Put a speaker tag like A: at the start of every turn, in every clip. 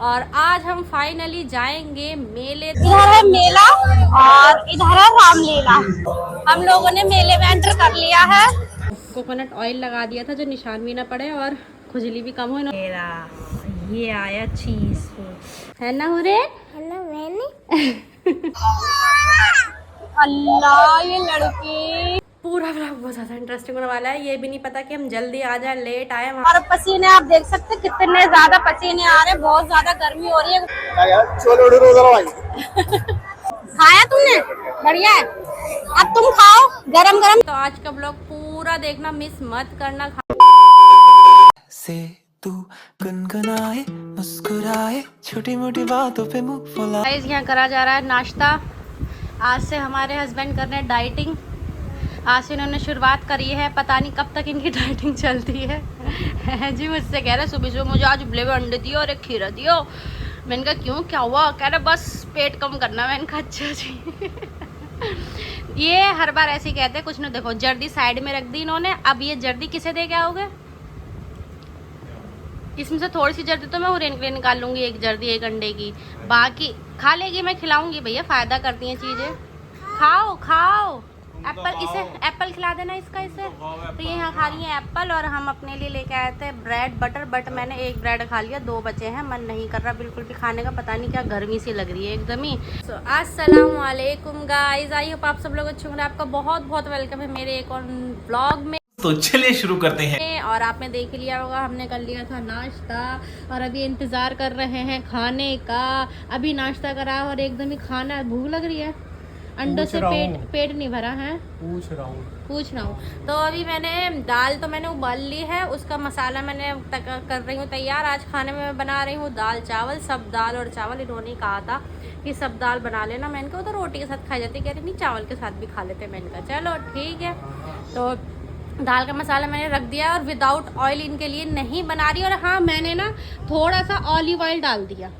A: और आज हम फाइनली जाएंगे मेले।
B: इधर है मेला और इधर है रामलीला। हम लोगों ने मेले में एंटर कर लिया है।
A: कोकोनट ऑयल लगा दिया था जो निशान भी ना पड़े और खुजली भी कम हो। ये आया चीज है ना हुरे।
B: अल्लाह ये लड़की।
A: पूरा व्लॉग बहुत ज्यादा इंटरेस्टिंग होने वाला है। ये भी नहीं पता कि हम जल्दी आ जाए लेट आए।
B: और पसीने आप देख सकते हैं कितने ज्यादा पसीने आ रहे हैं। बहुत ज्यादा गर्मी हो रही है। खाया तुमने? बढ़िया है। अब तुम खाओ गरम गरम।
A: तो आज का व्लॉग पूरा देखना, मिस मत करना।
C: से तू गुनगुनाए मुस्कुराए छोटी मोटी बातों पे मुंह फुला।
A: गाइस यहाँ करा जा रहा है नाश्ता। आज से हमारे हस्बैंड कर रहे हैं डाइटिंग। आज से इन्होंने शुरुआत करी है, पता नहीं कब तक इनकी डाइटिंग चलती है। जी मुझसे कह रहे सुबह सुबह मुझे आज उबले हुए अंडे दियो और एक खीरा दियो। मैंने कहा क्यों, क्या हुआ? कह रहे बस पेट कम करना। मैंने कहा अच्छा जी। ये हर बार ऐसे ही कहते हैं। कुछ नहीं, देखो जर्दी साइड में रख दी इन्होंने। अब ये जर्दी किसे दे के आओगे? इसमें से थोड़ी सी जर्दी तो मैं हुरैन के लिए निकाल लूंगी, एक जर्दी एक अंडे की। बाकी खा लेगी, मैं खिलाऊंगी। भैया फायदा करती हैं चीजें। खाओ खाओ। एप्पल, इसे एप्पल खिला देना इसका इसे। तो ये यहाँ खा रही है एप्पल और हम अपने लिए लेके आए थे ब्रेड बटर। बट मैंने एक ब्रेड खा लिया, 2 बचे हैं। मन नहीं कर रहा बिल्कुल भी खाने का। पता नहीं क्या गर्मी सी लग रही है एकदम ही। सो अस्सलाम वालेकुम गाइस, आई होप आप सब लोग अच्छे होंगे। आपका बहुत बहुत वेलकम है मेरे एक और ब्लॉग में।
C: तो चलिए शुरू करते हैं।
A: और आपने देख लिया होगा हमने कर लिया था नाश्ता और अभी इंतज़ार कर रहे हैं खाने का। अभी नाश्ता करा और एकदम ही खाना, भूख लग रही है। अंडों से पेट नहीं भरा है। पूछ रहा हूँ। तो अभी मैंने दाल तो मैंने उबाल ली है, उसका मसाला मैंने कर रही हूँ तैयार। आज खाने में मैं बना रही हूँ दाल चावल। सब दाल और चावल इन्होंने कहा था कि सब दाल बना लेना। मैंने कहा तो रोटी के साथ खाई जाती, कह रही नहीं चावल के साथ भी खा लेते। मैंने कहा चलो ठीक है। तो दाल का मसाला मैंने रख दिया और विदाउट ऑयल इनके लिए नहीं बना रही। और हाँ, मैंने ना थोड़ा सा ऑलिव ऑयल डाल दिया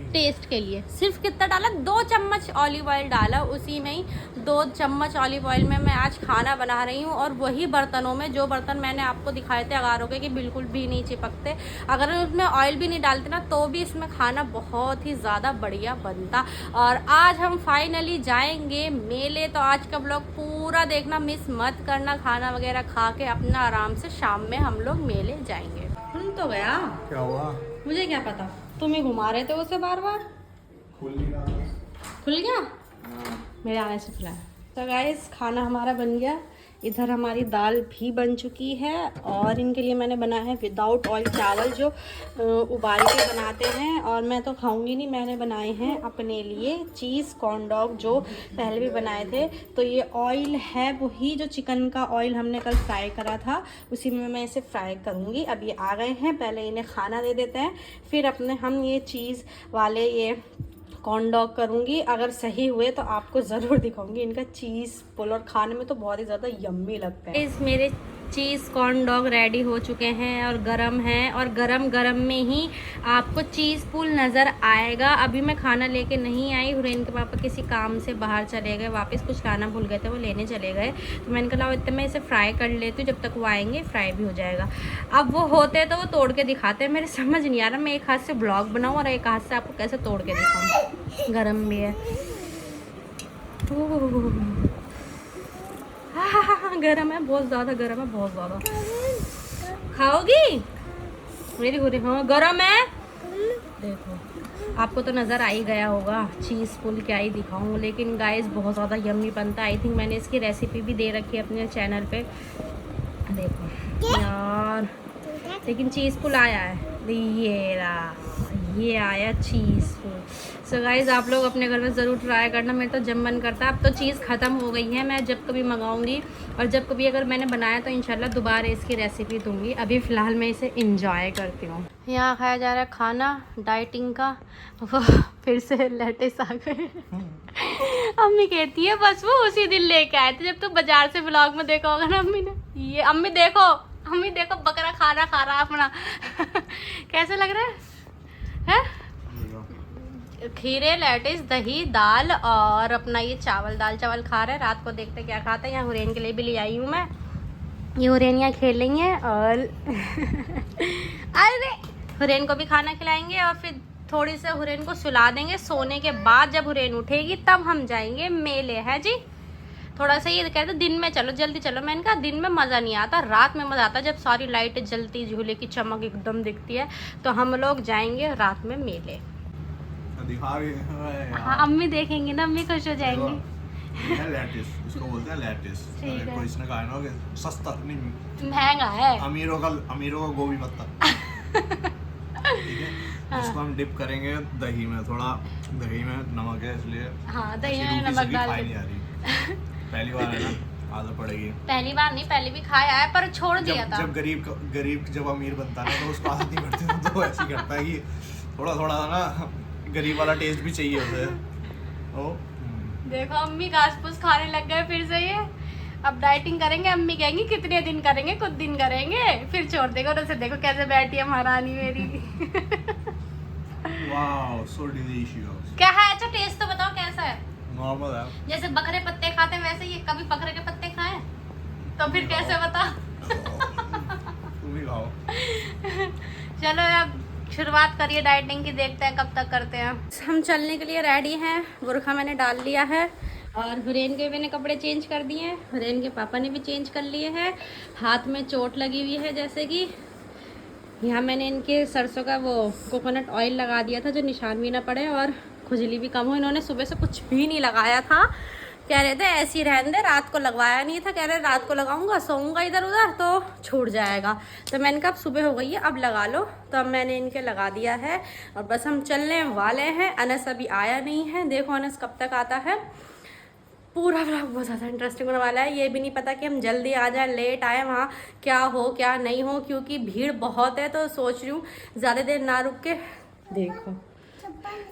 A: टेस्ट के लिए। सिर्फ कितना डाला? 2 चम्मच ऑलिव ऑयल डाला। उसी में ही 2 चम्मच ऑलिव ऑयल में मैं आज खाना बना रही हूँ। और वही बर्तनों में, जो बर्तन मैंने आपको दिखाए थे अगारों के कि बिल्कुल भी नहीं चिपकते, अगर उसमें ऑयल भी नहीं डालते ना तो भी इसमें खाना बहुत ही ज़्यादा बढ़िया बनता। और आज हम फाइनली जाएंगे मेले। तो आज का ब्लॉग पूरा देखना, मिस मत करना। खाना वगैरह खा के अपना आराम से शाम में हम लोग मेले जाएंगे। खुल तो गया।
D: क्या हुआ?
A: मुझे क्या पता, तुम ही घुमा रहे थे उसे बार बार। खुल गया? मेरे आने से खुला है। तो गाइस खाना हमारा बन गया। इधर हमारी दाल भी बन चुकी है और इनके लिए मैंने बनाया है विदाउट ऑयल चावल, जो उबाल के बनाते हैं। और मैं तो खाऊंगी नहीं, मैंने बनाए हैं अपने लिए चीज़ कॉर्न डॉग, जो पहले भी बनाए थे। तो ये ऑयल है वही जो चिकन का ऑयल हमने कल फ्राई करा था, उसी में मैं इसे फ्राई करूँगी। अब ये आ गए हैं, पहले इन्हें खाना दे देते हैं, फिर अपने हम ये चीज़ वाले ये कॉर्न डॉग करूँगी। अगर सही हुए तो आपको ज़रूर दिखाऊंगी इनका चीज़ पुल। और खाने में तो बहुत ही ज़्यादा यम्मी लगता है। इस मेरे चीज़ कॉर्न डॉग रेडी हो चुके हैं और गरम हैं। और गरम गरम में ही आपको चीज़ पुल नज़र आएगा। अभी मैं खाना लेके नहीं आई। हुरैन के पापा किसी काम से बाहर चले गए, वापस कुछ लाना भूल गए थे, वो लेने चले गए। तो मैंने कहा इतने मैं इसे फ्राई कर लेती हूँ, जब तक वो आएंगे फ्राई भी हो जाएगा। अब वो होते तो वो तोड़ के दिखाते हैं। मेरे समझ नहीं आ रहा मैं एक हाथ से ब्लॉग बनाऊँ और एक हाथ से आपको कैसे तोड़ के दिखाऊँ। गरम भी है, हाँ गरम है, बहुत ज़्यादा गरम है, बहुत ज़्यादा। खाओगी मेरी गुरी? हाँ गरम है। देखो आपको तो नज़र आ ही गया होगा चीज़ पुल, क्या ही दिखाऊँ। लेकिन गाइस बहुत ज़्यादा यम्मी बनता है। आई थिंक मैंने इसकी रेसिपी भी दे रखी है अपने चैनल पे, देखो यार। लेकिन चीज़ पुल आया है, ये आया चीज़ पुल। सो गाइज़ आप लोग अपने घर में ज़रूर ट्राई करना। मेरा तो जब मन करता है। अब तो चीज़ ख़त्म हो गई है, मैं जब कभी मंगाऊंगी और जब कभी अगर मैंने बनाया तो इंशाल्लाह दोबारा इसकी रेसिपी दूंगी। अभी फ़िलहाल मैं इसे इंजॉय करती हूँ। यहाँ खाया जा रहा है खाना डाइटिंग का। वो फिर से लेटेस्ट आ गए। अम्मी कहती है बस वो उसी दिन लेके आए थे जब तो बाजार से व्लॉग में देखा होगा ना अम्मी ने। ये अम्मी देखो बकरा खाना खा रहा है अपना। कैसे लग रहा है? खीरे, लेटिस, दही, दाल और अपना ये चावल, दाल चावल खा रहे हैं। रात को देखते क्या खाता है। यहाँ हुरैन के लिए भी ले आई हूँ मैं। ये हुरैन यहाँ खेल रही हैं और अरे हुरैन को भी खाना खिलाएंगे और फिर थोड़ी से हुरैन को सुला देंगे, सोने के बाद जब हुरैन उठेगी तब हम जाएंगे मेले, है जी। थोड़ा सा ये कहते दिन में चलो, जल्दी चलो। मैंने कहा दिन में मज़ा नहीं आता, रात में मज़ा आता, जब सारी लाइटें जलती, झूले की चमक एकदम दिखती है। तो हम लोग जाएंगे रात में मेले। हाँ, अम्मी देखेंगी ना, अम्मी खुश हो जाएंगी।
D: लैटिस, इसको बोलते हैं लैटिस।
A: ठीक है।
D: इसने कहा है ना कि सस्ता नहीं,
A: महंगा है,
D: अमीरों का गोभी पत्ता। ठीक है, इसको हम डिप करेंगे दही में, थोड़ा दही में नमक है इसलिए।
A: हाँ, दही
D: ऐसी
A: में
D: रूखी
A: नमक
D: सब्जी
A: डाल
D: खाई
A: के।
D: नहीं आ रही। पहली बार है ना, आदत पड़ेगी।
A: पहली बार नहीं, पहले भी खाया है पर छोड़ दिया था।
D: जब गरीब जब अमीर बनता है ना, तो उसको आदत नहीं पड़ती, तो ऐसे ही करता है कि थोड़ा थोड़ा ना गरीब वाला टेस्ट भी चाहिए उसे। ओ
A: देखो अम्मी घास फूस खाने लग गए फिर से ये। अब डाइटिंग करेंगे, अम्मी कहेंगी कितने दिन करेंगे, कुछ दिन करेंगे फिर छोड़ देगा। और उसे देखो कैसे बैठी है महारानी मेरी।
D: वाओ, सो डिलीशियस।
A: क्या है? अच्छा टेस्ट तो बताओ कैसा है?
D: नॉर्मल है।
A: जैसे बकरे पत्ते खाते हैं वैसे ये, कभी बकरे के पत्ते खाए तो फिर कैसे बता।
D: तुम ही खाओ।
A: चलो अब शुरुआत करिए डाइटिंग की, देखते हैं कब तक करते हैं। हम चलने के लिए रेडी हैं, बुरखा मैंने डाल लिया है और हुरैन के मैंने कपड़े चेंज कर दिए हैं, हुरैन के पापा ने भी चेंज कर लिए हैं। हाथ में चोट लगी हुई है, जैसे कि यहाँ मैंने इनके सरसों का वो कोकोनट ऑयल लगा दिया था जो निशान भी ना पड़े और खुजली भी कम हो। इन्होंने सुबह से कुछ भी नहीं लगाया था, कह रहे थे ऐसी रहने दे, रात को लगवाया नहीं था, कह रहे रात को लगाऊंगा, सोऊंगा इधर उधर तो छूट जाएगा। तो मैंने कहा अब सुबह हो गई है, अब लगा लो। तो अब मैंने इनके लगा दिया है और बस हम चलने वाले हैं। अनस अभी आया नहीं है, देखो अनस कब तक आता है। पूरा व्लॉग बहुत ज़्यादा इंटरेस्टिंग होने वाला है। ये भी नहीं पता कि हम जल्दी आ जाए, लेट आए, वहाँ क्या हो क्या नहीं हो, क्योंकि भीड़ बहुत है। तो सोच रही हूँ ज़्यादा देर ना रुक के। देखो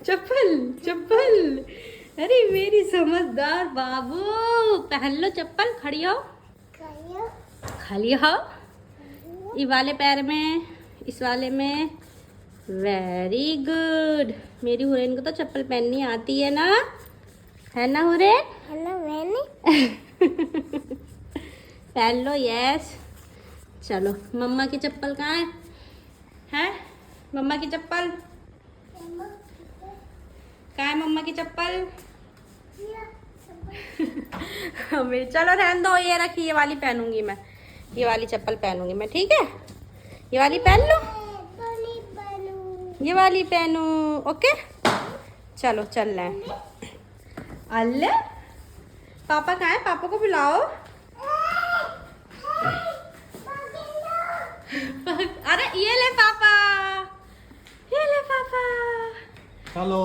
A: चप्पल चप्पल, अरे मेरी समझदार बाबू, पहन लो चप्पल, खड़ी हो, खाली हो, ये वाले पैर में, इस वाले में। Very good. मेरी हुरैन को तो चप्पल पहननी आती है ना, है ना हुरैन? पहन लो, यस। चलो मम्मा की चप्पल कहाँ है? हैं मम्मा की चप्पल कहाँ है? मम्मा की चप्पल मेरी, चलो रहने दो, ये रखी, ये वाली पहनूंगी मैं, ये वाली चप्पल पहनूंगी मैं, ठीक है? ये वाली पहन लो, ये वाली पहनू, ओके? चलो चल रहे हैं। अल्ले पापा कहाँ है? पापा को बुलाओ। अरे ये ले पापा, ये ले पापा।
D: हेलो।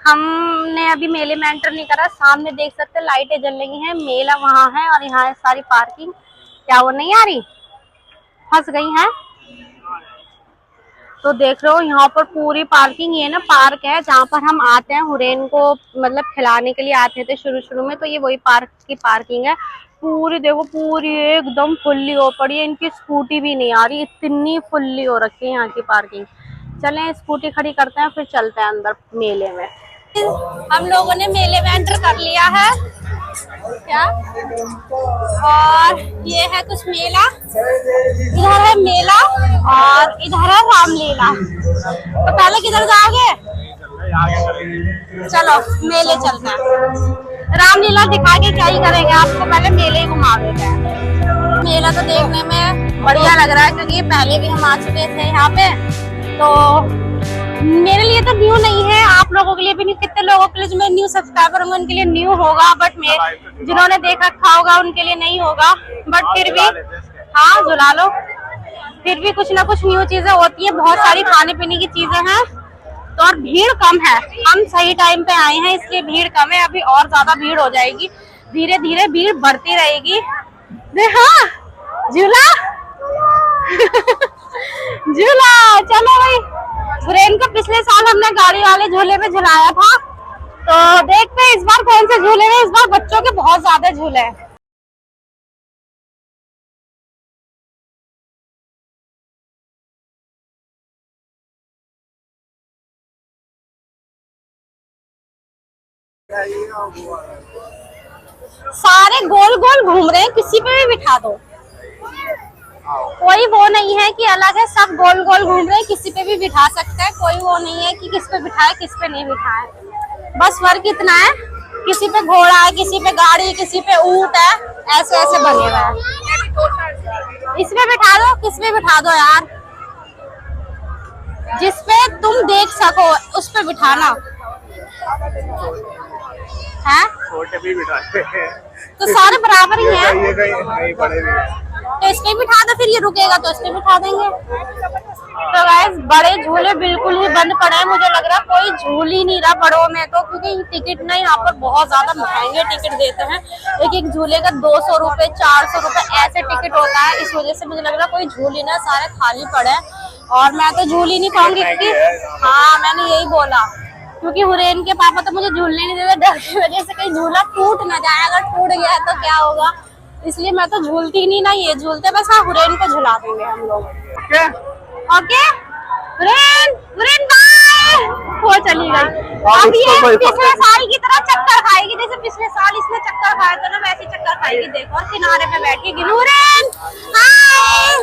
B: हमने अभी मेले में एंटर नहीं करा, सामने देख सकते लाइटें जल रही हैं, मेला वहाँ है और यहाँ है सारी पार्किंग। क्या वो नहीं आ रही, फंस गई हैं? तो देख रहे हो यहाँ पर पूरी पार्किंग, ये ना पार्क है जहाँ पर हम आते हैं, हुरैन को मतलब खिलाने के लिए आते थे शुरू में। तो ये वही पार्क की पार्किंग है। पूरी देखो, पूरी एकदम फुल्ली हो पड़ी है, इनकी स्कूटी भी नहीं आ रही, इतनी फुल्ली हो रखी है यहाँ की पार्किंग। चलें स्कूटी खड़ी करते हैं, फिर चलते हैं अंदर मेले में। हम लोगों ने मेले में एंटर कर लिया है क्या, और ये है कुछ मेला, इधर है मेला और इधर है रामलीला। तो पहले किधर जाओगे? चलो मेले चलते हैं। रामलीला दिखा के क्या ही करेंगे, आपको पहले मेले ही घुमा देते हैं। मेला तो देखने में बढ़िया लग रहा है, क्योंकि पहले भी हम आ चुके थे यहाँ पे। तो मेरे लिए तो न्यू नहीं है, आप लोगों के लिए भी नहीं, कितने लोगों के लिए जो मैं न्यू सब्सक्राइबर होंगे उनके लिए न्यू होगा, बट जिन्होंने देख रखा होगा उनके लिए नहीं होगा। बट फिर भी हाँ झुला लो, फिर भी कुछ ना कुछ न्यू चीजें होती है, बहुत सारी खाने पीने की चीजें हैं। तो और भीड़ कम है, हम सही टाइम पे आए हैं इसलिए भीड़ कम है, अभी और ज्यादा भीड़ हो जाएगी, धीरे धीरे भीड़ बढ़ती रहेगी। हाँ झूला झूला, चलो भाई। हुरैन को पिछले साल हमने गाड़ी वाले झूले में झुलाया था, तो देखते हैं इस बार कौन से झूले में। इस बार बच्चों के बहुत ज्यादा झूले हैं। सारे गोल गोल घूम रहे हैं, किसी पे भी बिठा दो। कोई वो नहीं है कि अलग है, सब गोल गोल घूम रहे हैं, किसी पे भी बिठा सकते हैं, कोई वो नहीं है कि किस पे बिठाए किस पे नहीं बिठाए। बस फर्क इतना है, किसी पे घोड़ा है, किसी पे गाड़ी, किसी पे ऊंट है, ऐसे ऐसे बने हुए हैं। इसमें बिठा दो, किस पे बिठा दो यार, जिस पे तुम देख सको उस पे बिठाना है।
D: छोटे भी बिठाते हैं
B: तो सारे बराबर ही हैं।
D: ये नहीं बड़े भी हैं।
B: तो इसके बिठा दो, फिर ये रुकेगा तो इसके बिठा देंगे। तो गाइस बड़े झूले बिल्कुल ही बंद पड़े हैं, मुझे लग रहा है कोई झूल ही नहीं रहा बड़ों में तो, क्योंकि टिकट ना यहाँ पर बहुत ज्यादा महंगे टिकट देते हैं। एक एक झूले का 200 रुपए 400 रुपए ऐसे टिकट होता है। इस वजह से मुझे लग रहा है कोई झूल ही ना, सारे खाली पड़े हैं। और मैं तो झूल ही नहीं पाऊंगी क्योंकि हाँ मैंने यही बोला, क्योंकि हुरैन के पापा तो मुझे झूलने नहीं देते, डर की वजह से कहीं झूला टूट ना जाए, अगर टूट गया तो क्या होगा, इसलिए मैं तो झूलती नहीं ना, ये झूलते बस। हाँ हुरैन को झुला देंगे हम लोग। ओके हुरैन, हुरैन बाय। वो चली गई। अब ये पिछले साल की तरह चक्कर खाएगी, जैसे पिछले साल इसने चक्कर खाया था ना, वैसे चक्कर खाएगी। देखो किनारे पे बैठ के गिनू। हुरैन हाय।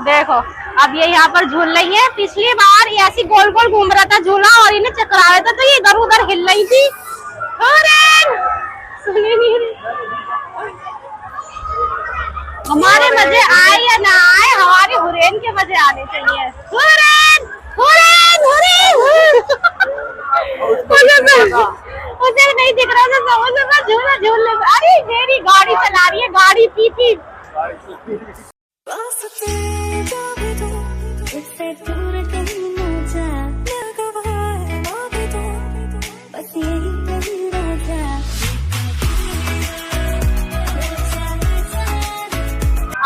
B: देखो अब ये यहाँ पर झूल रही है। पिछली बार ये ऐसी गोल गोल घूम रहा था झूला और इन्हें चकरा रहा था तो ये इधर उधर हिल रही थी। सुनी नहीं, हमारे मजे आए या ना आए, हमारे हुरैन के मजे आने चाहिए। हुरैन हुरैन हुरैन उसे नहीं दिख रहा था, झूला झूल। अरे मेरी गाड़ी चला रही है, गाड़ी पी पी।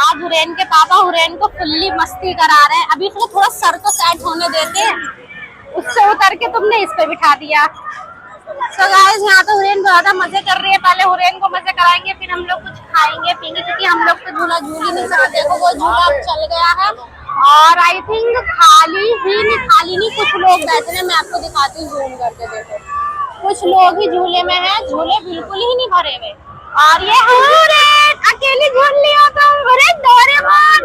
B: आज हुरैन के पापा हुरैन को फुल्ली मस्ती करा रहे हैं। अभी इसको थोड़ा सर तो सेट होने देते, उससे उतर के तुमने इस पे बिठा दिया। तो गाइस यहाँ तो हुरैन बहुत ज्यादा मजे कर रही है। पहले हुरैन को मजे कराएंगे, फिर हम लोग कुछ खाएंगे पियेंगे, क्योंकि हम लोग तो झूला झूल ही नहीं सकते। देखो वो झूला अब चल गया है और आई थिंक खाली नहीं कुछ लोग बैठे हैं। मैं आपको दिखाती हूँ जूम करके, देखो कुछ लोग ही झूले में है, झूले बिल्कुल ही नहीं भरे हुए। और ये हुरैन अकेली झूल रही हो तुम, हुरैन डोरेमोन।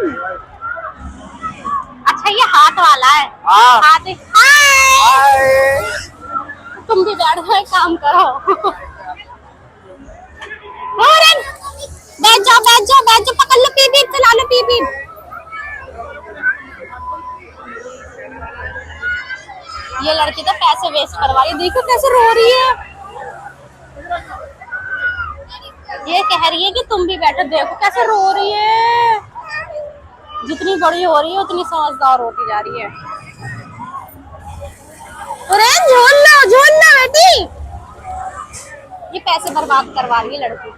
B: अच्छा ये हाथ वाला है, हाथ। हाय तुम भी बैठ गए, काम करो। हुरैन बैठ जाओ बैठ जाओ बैठ जाओ, पकड़ लो पी पी, चला लो पी पी। ये लड़की तो पैसे वेस्ट करवा रही है, देखो कैसे रो रही है। ये कह रही है कि तुम भी बैठो, देखो कैसे रो रही है। जितनी बड़ी हो रही है उतनी समझदार होती जा रही है। हुरैन झूल लो बेटी। ये पैसे बर्बाद करवा रही है लड़की।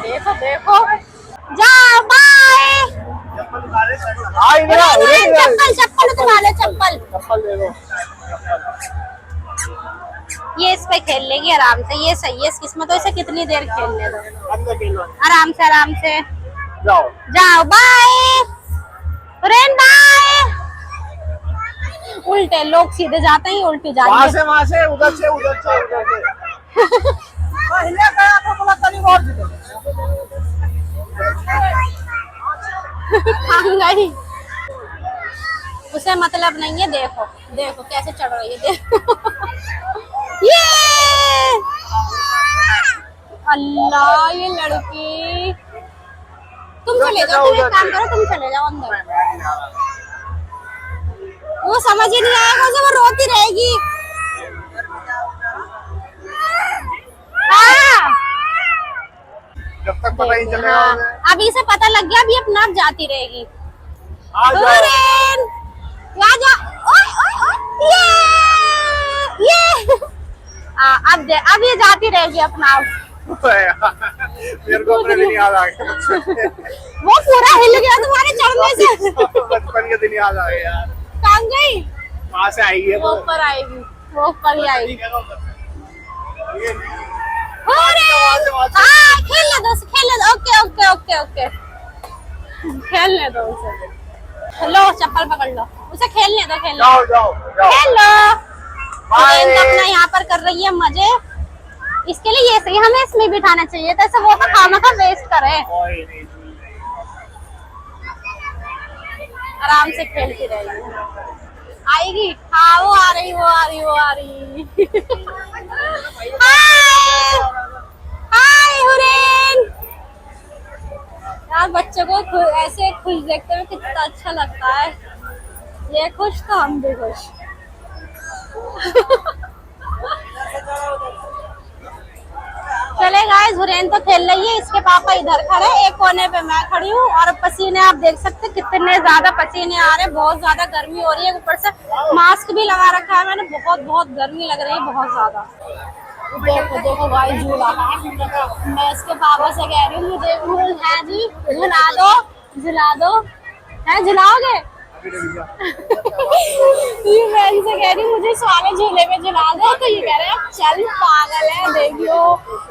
B: देखो देखो, जाओ बाय। चप्पल चप्पल उठा ले, चप्पल दे दो। ये इस पे खेल लेगी आराम से, ये सही है इसमें तो। इसे कितनी देर खेलने दो, आराम से जाओ बाय हुरैन बाय। उल्टे लोग सीधे जाते हैं, उल्टी जाते हैं।
D: वहाँ से उधर से
B: गई। उसे मतलब नहीं है, देखो देखो कैसे चढ़ रही है, देखो। ये अल्लाह ये लड़की। तुम चले जाओ, तुम एक काम करो, तुम चले जाओ अंदर। वो समझ ही नहीं आएगा उसे, वो रोती रहेगी। हाँ
D: जब तक पता ही चलेगा।
B: हाँ, अभी से पता लग गया, अभी अपना आप जाती रहेगी। हुरैन जा, ओए ओए ओए, ये अब ये जाती रहेगी अपना आप।
D: मेरे को अपने दिन याद आ गया।
B: वो पूरा हिल गया तुम्हारे चढ़ने से।
D: बचपन के दिन याद आ गए यार।
B: कहाँ गई?
D: वहाँ से आई है
B: वो ऊपर आएगी, वो ऊपर ही आएगी। खेलने दो, खेलने दो। ओके ओके ओके ओके, खेलने दो उसे। लो चप्पल पकड़ लो, उसे खेलने दो, खेलने दो। खेल लो। अपना यहाँ पर कर रही है मजे, इसके लिए ये सही, हमें इसमें बिठाना चाहिए था, ऐसे वो तो खाना का वेस्ट करे। आराम से खेलती रहेगी, आएगी। हाँ वो आ रही, वो आ रही, वो आ रही। हाय हाय हुरैन। यार बच्चों को ऐसे खुश देखते हुए कितना अच्छा लगता है। ये खुश तो हम भी खुश। चले गाइस, हुरैन तो खेल रही है, इसके पापा इधर खड़े, एक कोने पे मैं खड़ी हूँ और पसीने आप देख सकते हैं कितने ज्यादा पसीने आ रहे हैं। बहुत ज्यादा गर्मी हो रही है, ऊपर से मास्क भी लगा रखा है मैंने, बहुत बहुत गर्मी लग रही है, बहुत ज्यादा। देखो देखो गाइस झूला, मैं इसके पापा से कह रही हूँ मुझे है जी झुला दो, झुला दो, है झुलाओगे? ये मैं इनसे कह रही हूँ मुझे सारे झूले में झुला दो, तो ये कह रहे हैं चल पागल है। देखियो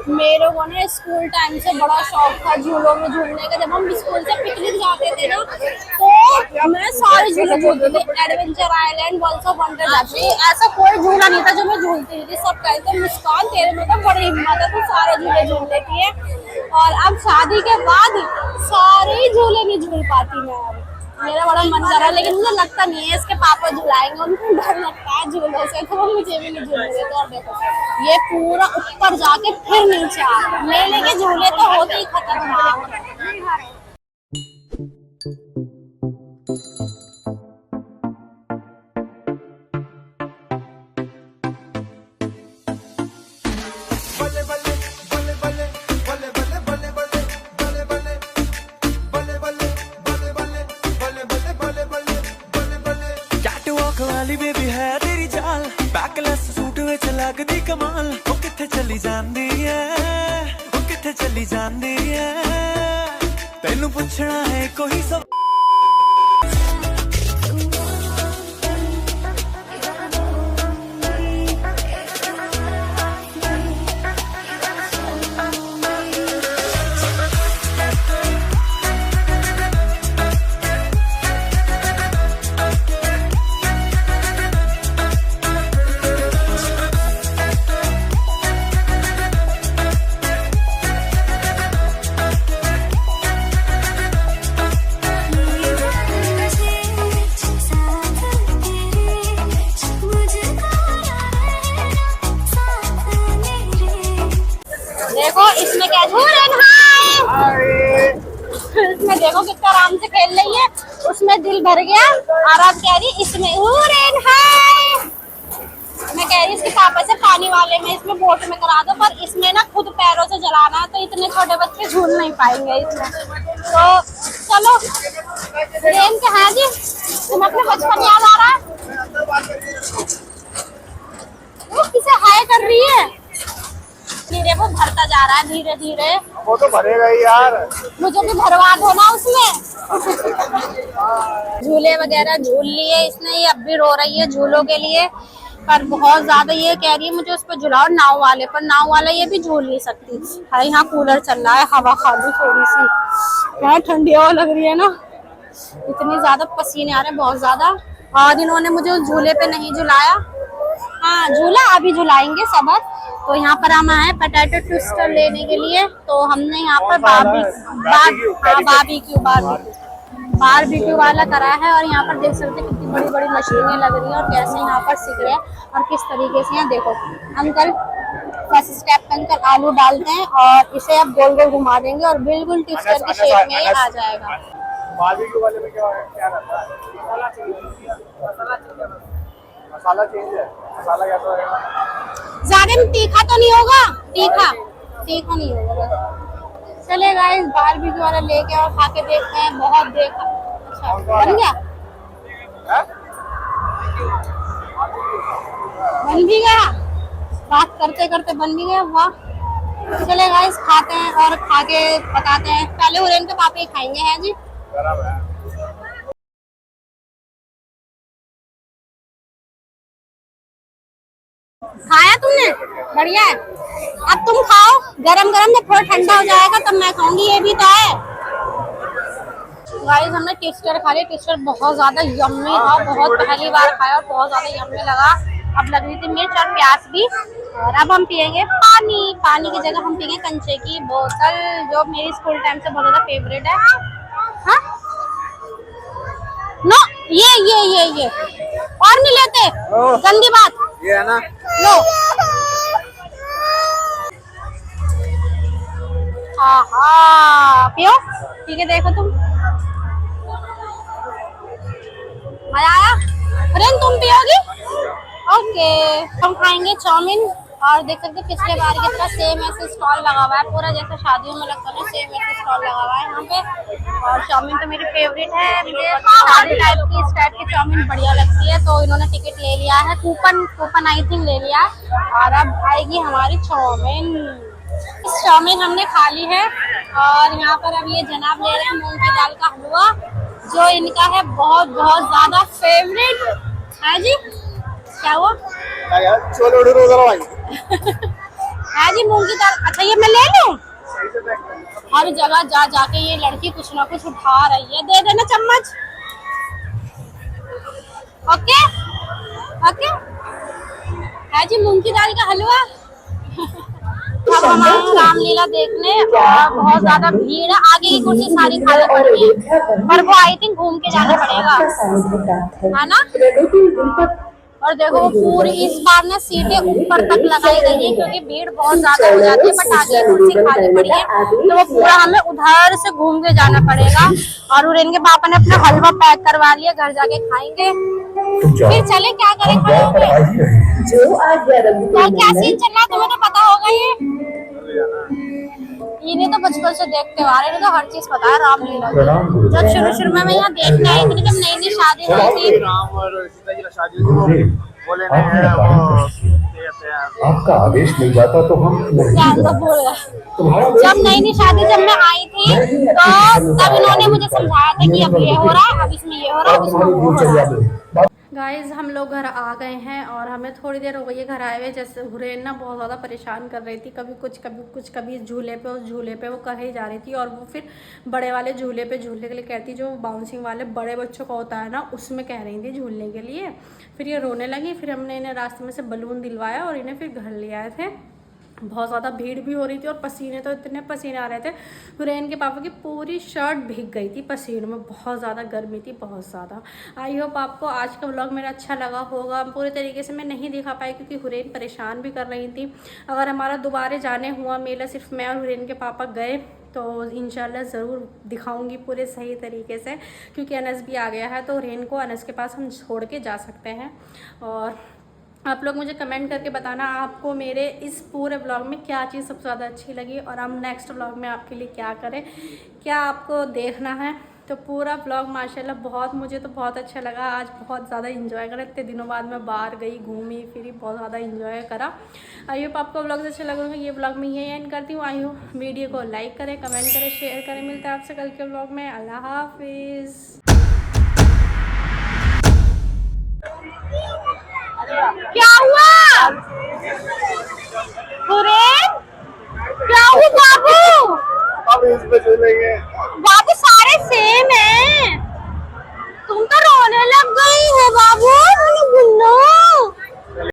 B: मेरे को ना स्कूल टाइम से बड़ा शौक था झूलों में झूलने का। जब हम स्कूल से पिकनिक जाते थे ना तो मैं सारे झूले झूलती थी, adventure island, world of wonder जाती थी। ऐसा कोई झूला नहीं था जो मैं झूलती थी। सब कहते मुस्कान तेरे में तो बड़ी हिम्मत है, तू सारे झूले झूल लेती है। और अब शादी के बाद सारे झूले नहीं झूल पाती मैं। अब मेरा बड़ा मन कर रहा है, लेकिन मुझे लगता नहीं है इसके पापा झुलाएंगे, उनको डर लगता है झूलों से, तो वो मुझे भी नहीं झूलेंगे। तो और देखो ये पूरा ऊपर जाके फिर नीचे आ रहा है। मेले के झूले तो होते ही खतरनाक।
C: बेबी है तेरी चाल, बैकलेस सूट विच लगदी कमाल। ओ किथे चली जांदी है, ओ किथे चली जांदी है, तैनू पुछना है कोई सब।
B: देखो इसमें क्या इसमें देखो कितना आराम से खेल रही है, उसमें दिल भर गया। और अब कह रही इसमें हुरैन हाय। मैं कह रही इसके पापा से पानी वाले में इसमें बोट में करा दो, पर इसमें ना खुद पैरों से चलाना है, तो इतने छोटे बच्चे झूल नहीं पाएंगे इसमें। तो चलो हुरैन के हाँ जी, तुम अपने बचपन याद आ रहा है? वो किसे हाय कर रही है? धीरे वो भरता जा रहा है, धीरे धीरे।
D: वो तो भरेगा ही यार,
B: मुझे भी भरवा दो ना उसमें। झूले वगैरह झूल लिए इसने, ये अब भी रो रही है झूलों के लिए, पर बहुत ज्यादा ये कह रही है मुझे उस पर झुलाओ नाव वाले पर। नाव वाला ये भी झूल नहीं सकती है। यहाँ कूलर चल रहा है, हवा खा लूं थोड़ी सी, यहाँ ठंडी हवा लग रही है ना। इतनी ज्यादा पसीने आ रहे हैं, बहुत ज्यादा। और इन्होंने मुझे उस झूले पे नहीं झुलाया। हाँ झूला अभी झुलाएंगे सबक। तो यहाँ पर हम आए पोटैटो ट्विस्टर लेने के लिए, तो हमने यहाँ पर बारबेक्यू वाला करा है। और यहाँ पर देख सकते हैं कितनी बड़ी बड़ी मशीनें लग रही हैं और कैसे यहाँ पर सीख रहे हैं और किस तरीके से। यहाँ देखो अंकल फर्स्ट स्टेप पे अंकल आलू डालते हैं और इसे अब गोल गोल घुमा देंगे और बिल्कुल ट्विस्टर की शेप में ये आ जाएगा।
D: बारबेक्यू वाले में क्या रहता है? मसाला चेंज है। मसाला कैसा रहेगा?
B: ज्यादा तीखा तो नहीं होगा? तीखा नहीं होगा। चले गाइस बारबेक्यू वाला लेके और खा के देखते हैं। बहुत देखा, अच्छा बन गया, बन भी गया, बात करते करते बन भी गया। वाह। चले गाइस खाते हैं और खा के बताते हैं। पहले हुरैन के पापा ही खाएंगे। हैं जी खाया तुमने? बढ़िया है। अब तुम खाओ गरम गरम, जब थोड़ा ठंडा हो जाएगा तब मैं खाऊंगी। ये भी तो है गाइस, हमने ट्विस्टर खा लिया। ट्विस्टर बहुत ज्यादा यम्मी था, बहुत पहली बार खाया और बहुत ज्यादा यम्मी लगा। अब लग रही थी मिर्च और प्याज भी। और अब हम पियेंगे पानी। पानी की जगह हम पियेंगे कंचे की बोतल, जो मेरी स्कूल टाइम से बहुत ज्यादा फेवरेट है। हाँ? नो, ये और नहीं लेते, गंदी बात
D: ये है ना।
B: लो। हाँ पियो, ठीक है। देखो तुम, मजा आया? अरे तुम पियोगी? ओके। हम खाएंगे चाउमीन और देख सकते पिछले बार की तरह सेम ऐसे स्टॉल लगा हुआ है, पूरा जैसे शादियों में लगता है सेम ऐसे स्टॉल लगा हुआ है यहाँ पे। और चाउमीन तो मेरी फेवरेट है, मुझे सारे टाइप की इस टाइप की चाउमीन बढ़िया लगती है। तो इन्होंने टिकट ले लिया है, कूपन आई थिंक ले लिया है, और अब आएगी हमारी चाउमीन। इस चाउमीन हमने खा ली है और यहाँ पर अब ये जनाब ले रहे हैं मूंग की दाल का हलवा, जो इनका है बहुत बहुत ज्यादा फेवरेट है जी। क्या हुआ?
D: छोले उड़े रोज भाई।
B: है जी मूंग की दाल। अच्छा ये मैं ले लूं? हर जगह जा जाके ये लड़की कुछ ना कुछ उठा रही है, दे देना चम्मच। Okay okay. है जी मूंग की दाल का हलवा। अब हम आए रामलीला देखने और बहुत ज्यादा भीड़ है, आगे की कुर्सी सारी खाली पड़ी है, पर वो आई थिंक घूम के जाना पड़ेगा, है ना? और देखो वो पूरी इस बार ना सीटें ऊपर तक लगाई गई है क्योंकि भीड़ बहुत ज्यादा हो जाती है, बट आगे कुर्सी खाली पड़ी है, तो वो पूरा हमें उधर से घूम के जाना पड़ेगा। और इनके पापा ने अपना हलवा पैक करवा लिया, घर जाके खाएंगे। फिर चले, क्या करें खड़े होके? और क्या सीन चल रहा है तुम्हें तो पता होगा। इन्हें तो बचपन से देखते आ रहे हैं, तो हर चीज पता है रामलीला की। जब शुरू में मैं यहाँ देखने आई थी, जब नई शादी हुई थी,
D: राम और सीता जी की शादी हुई, वो लेने हैं वो
E: आपका आदेश मिल जाता तो हम
B: जब नई शादी जब मैं आई थी तो तब इन्होंने मुझे समझाया था कि अब ये हो रहा है, अब इसमें ये हो रहा है, अब इसमें वो हो रहा है।
A: गाइज़ हम लोग घर आ गए हैं और हमें थोड़ी देर हो गई है घर आए हुए। जैसे हुरैन ना बहुत ज़्यादा परेशान कर रही थी, कभी इस झूले पे उस झूले पे वो कहीं जा रही थी, और वो फिर बड़े वाले झूले पे झूलने के लिए कहती, जो बाउंसिंग वाले बड़े बच्चों का होता है ना, उसमें कह रही थी झूलने के लिए। फिर ये रोने लगी, फिर हमने इन्हें रास्ते में से बलून दिलवाया और इन्हें फिर घर ले आए थे। बहुत ज़्यादा भीड़ भी हो रही थी और पसीने तो इतने पसीने आ रहे थे, हुरैन के पापा की पूरी शर्ट भीग गई थी पसीनों में, बहुत ज़्यादा गर्मी थी, बहुत ज़्यादा। आई होप आपको आज का व्लॉग मेरा अच्छा लगा होगा। पूरे तरीके से मैं नहीं दिखा पाई क्योंकि हुरैन परेशान भी कर रही थी। अगर हमारा दोबारा जाने हुआ मेला, सिर्फ मैं और हुरैन के पापा गए, तो इंशाल्लाह ज़रूर दिखाऊंगी पूरे सही तरीके से, क्योंकि अनस भी आ गया है, तो हुरैन को अनस के पास हम छोड़ के जा सकते हैं। और आप लोग मुझे कमेंट करके बताना आपको मेरे इस पूरे व्लॉग में क्या चीज़ सबसे ज़्यादा अच्छी लगी, और हम नेक्स्ट व्लॉग में आपके लिए क्या करें, क्या आपको देखना है। तो पूरा व्लॉग माशाल्लाह मुझे तो बहुत अच्छा लगा। आज बहुत ज़्यादा इंजॉय करा, इतने दिनों बाद मैं बाहर गई, घूमी फिरी, बहुत ज़्यादा इंजॉय करा। आई होप आपको व्लॉग अच्छा लगा होगा। ये व्लॉग मैं यही एंड करती हूँ। आई होप वीडियो को लाइक करें, कमेंट करें, शेयर करें। मिलता है आपसे कल के व्लॉग में। अल्लाह हाफिज़।
B: क्या हुआ? हुरैन क्या हुआ बाबू?
D: अब इस पे चलेंगे।